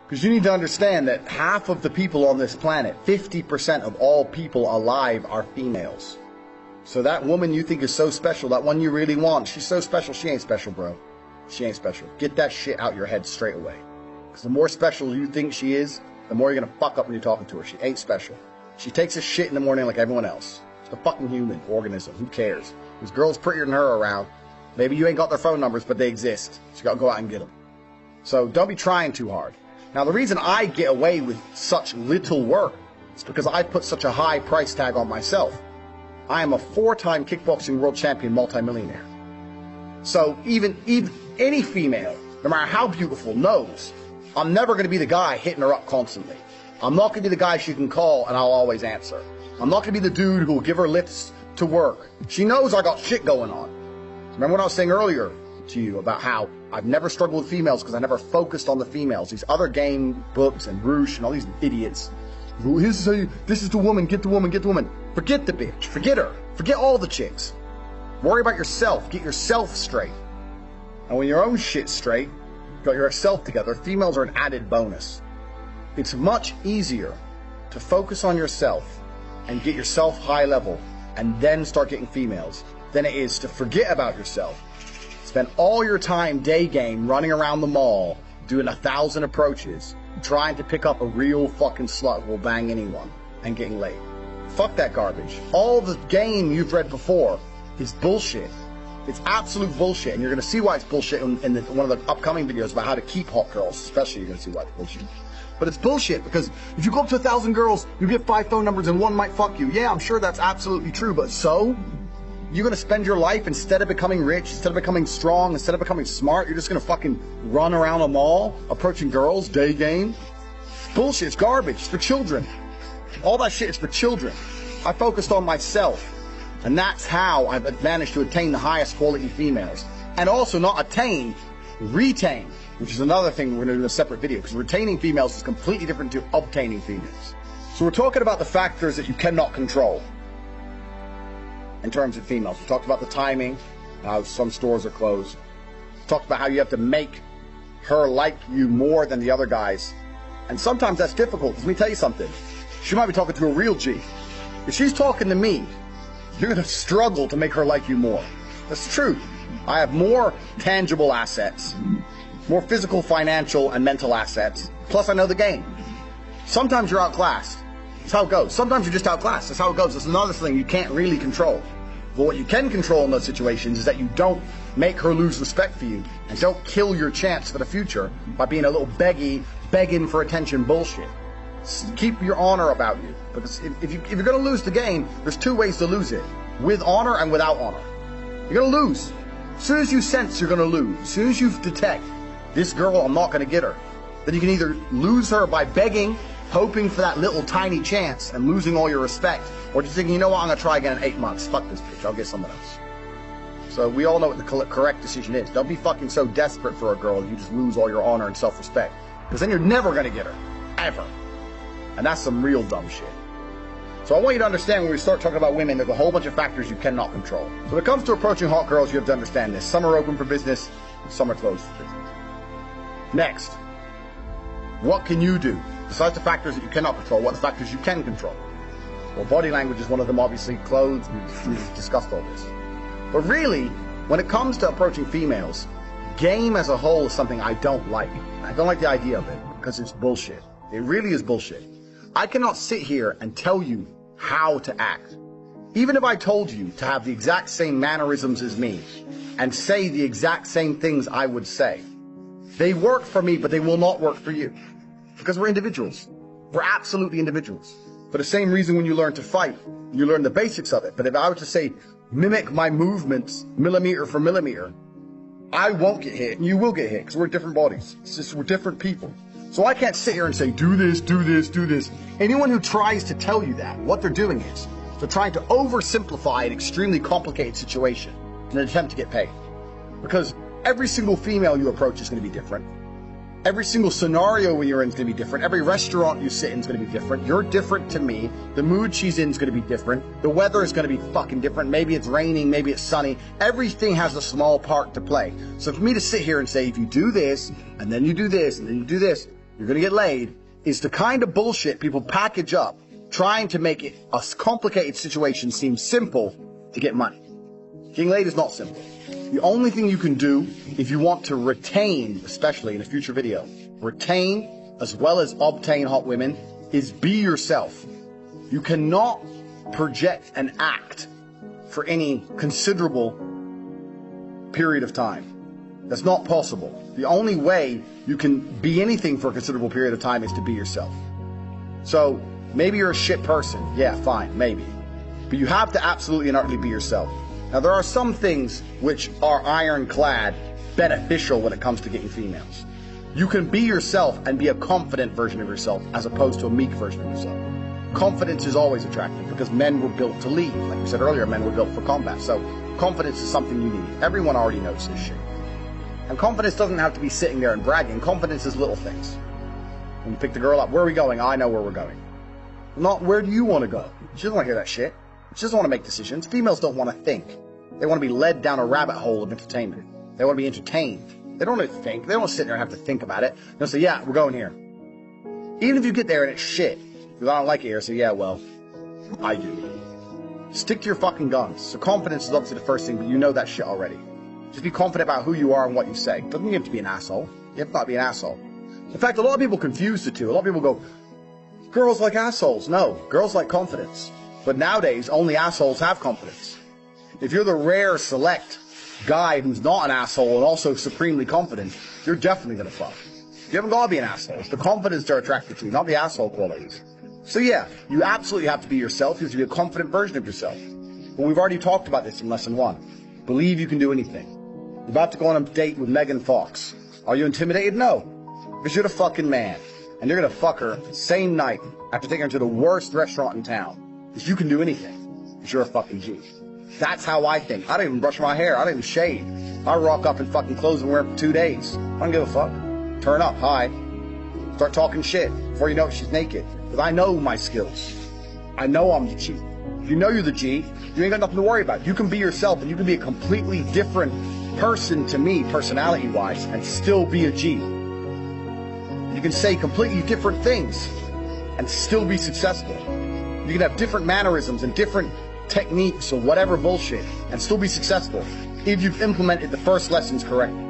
Because you need to understand that half of the people on this planet, 50% of all people alive, are females. So that woman you think is so special, that one you really want, she's so special, she ain't special, bro. She ain't special. Get that shit out your head straight away. Because the more special you think she is, the more you're going to fuck up when you're talking to her. She ain't special. She takes a shit in the morning like everyone else. She's a fucking human organism. Who cares? There's girls prettier than her around. Maybe you ain't got their phone numbers, but they exist. So you got to go out and get them. So don't be trying too hard. Now, the reason I get away with such little work is because I put such a high price tag on myself. I am a 4-time kickboxing world champion multimillionaire. So even any female, no matter how beautiful, knows I'm never going to be the guy hitting her up constantly. I'm not going to be the guy she can call and I'll always answer. I'm not going to be the dude who will give her lifts to work. She knows I got shit going on. Remember what I was saying earlier to you about how I've never struggled with females because I never focused on the females. These other game books and Roosh and all these idiots. This is the woman, get the woman, get the woman. Forget the bitch, forget her, forget all the chicks. Worry about yourself, get yourself straight. And when your own shit's straight, got yourself together, females are an added bonus. It's much easier to focus on yourself and get yourself high level and then start getting females than it is to forget about yourself. Spend all your time day game running around the mall, doing 1,000 approaches, trying to pick up a real fucking slut who will bang anyone and getting laid. Fuck that garbage. All the game you've read before is bullshit. It's absolute bullshit, and you're going to see why it's bullshit in one of the upcoming videos about how to keep hot girls, especially. You're going to see why it's bullshit. But it's bullshit, because if you go up to 1,000 girls, you get 5 phone numbers and one might fuck you. Yeah, I'm sure that's absolutely true, but so? You're going to spend your life, instead of becoming rich, instead of becoming strong, instead of becoming smart, you're just going to fucking run around a mall, approaching girls, day game? Bullshit, it's garbage, it's for children. All that shit is for children. I focused on myself, and that's how I've managed to attain the highest quality females. And also not attain, retain, which is another thing we're going to do in a separate video, because retaining females is completely different to obtaining females. So we're talking about the factors that you cannot control in terms of females. We talked about the timing, how some stores are closed. We talked about how you have to make her like you more than the other guys. And sometimes that's difficult, because let me tell you something. She might be talking to a real G. If she's talking to me, you're going to struggle to make her like you more. That's the truth. I have more tangible assets, more physical, financial, and mental assets. Plus, I know the game. Sometimes you're outclassed. That's how it goes. Sometimes you're just outclassed. That's how it goes. That's another thing you can't really control. But what you can control in those situations is that you don't make her lose respect for you and don't kill your chance for the future by being a little begging for attention bullshit. Keep your honor about you. Because if you're going to lose the game, there's 2 ways to lose it. With honor and without honor. You're going to lose. As soon as you sense you're going to lose, as soon as you detect, this girl, I'm not going to get her, then you can either lose her by begging, hoping for that little tiny chance and losing all your respect, or just thinking, you know what, I'm going to try again in 8 months. Fuck this bitch, I'll get someone else. So we all know what the correct decision is. Don't be fucking so desperate for a girl that you just lose all your honor and self-respect. Because then you're never going to get her. Ever. And that's some real dumb shit. So I want you to understand, when we start talking about women, there's a whole bunch of factors you cannot control. So when it comes to approaching hot girls, you have to understand this. Some are open for business, some are closed for business. Next, what can you do? Besides the factors that you cannot control, what are the factors you can control? Well, body language is one of them, obviously. Clothes, we've discussed all this. But really, when it comes to approaching females, game as a whole is something I don't like. I don't like the idea of it, because it's bullshit. It really is bullshit. I cannot sit here and tell you how to act. Even if I told you to have the exact same mannerisms as me and say the exact same things I would say, they work for me, but they will not work for you. Because we're individuals. We're absolutely individuals. For the same reason when you learn to fight, you learn the basics of it. But if I were to say, mimic my movements millimeter for millimeter, I won't get hit and you will get hit, because we're different bodies. It's just we're different people. So I can't sit here and say, do this, do this, do this. Anyone who tries to tell you that, what they're doing is they're trying to oversimplify an extremely complicated situation in an attempt to get paid. Because every single female you approach is going to be different. Every single scenario when you're in is going to be different. Every restaurant you sit in is going to be different. You're different to me. The mood she's in is going to be different. The weather is going to be fucking different. Maybe it's raining, maybe it's sunny. Everything has a small part to play. So for me to sit here and say, if you do this, and then you do this, and then you do this, you're going to get laid, is the kind of bullshit people package up, trying to make a complicated situation seem simple to get money. Getting laid is not simple. The only thing you can do if you want to retain, especially in a future video, retain as well as obtain hot women, is be yourself. You cannot project and act for any considerable period of time. That's not possible. The only way you can be anything for a considerable period of time is to be yourself. So maybe you're a shit person. Yeah, fine, maybe. But you have to absolutely and utterly be yourself. Now, there are some things which are ironclad beneficial when it comes to getting females. You can be yourself and be a confident version of yourself as opposed to a meek version of yourself. Confidence is always attractive because men were built to lead. Like we said earlier, men were built for combat. So confidence is something you need. Everyone already knows this shit. And confidence doesn't have to be sitting there and bragging. Confidence is little things. When you pick the girl up, where are we going? I know where we're going. Not where do you want to go? She doesn't want to hear that shit. She doesn't want to make decisions. Females don't want to think. They want to be led down a rabbit hole of entertainment. They want to be entertained. They don't want to think. They don't want to sit there and have to think about it. They'll say, yeah, we're going here. Even if you get there and it's shit, because I don't like it here, say, yeah, well, I do. Stick to your fucking guns. So confidence is obviously the first thing, but you know that shit already. Just be confident about who you are and what you say. Doesn't mean you have to be an asshole. You have to not be an asshole. In fact, a lot of people confuse the two. A lot of people go, girls like assholes. No, girls like confidence. But nowadays, only assholes have confidence. If you're the rare, select guy who's not an asshole and also supremely confident, you're definitely going to fuck. You haven't got to be an asshole. It's the confidence they're attracted to, not the asshole qualities. So yeah, you absolutely have to be yourself. You have to be a confident version of yourself. But we've already talked about this in lesson 1. Believe you can do anything. You're about to go on a date with Megan Fox. Are you intimidated? No. Because you're the fucking man. And you're going to fuck her same night after taking her to the worst restaurant in town. Because you can do anything. Because you're a fucking G. That's how I think. I don't even brush my hair. I don't even shave. I rock up in fucking clothes and wear them for 2 days. I don't give a fuck. Turn up. Hi. Start talking shit. Before you know it, she's naked. Because I know my skills. I know I'm the G. If you know you're the G, you ain't got nothing to worry about. You can be yourself and you can be a completely different person to me, personality-wise, and still be a G. You can say completely different things and still be successful. You can have different mannerisms and different techniques or whatever bullshit and still be successful if you've implemented the first lessons correctly.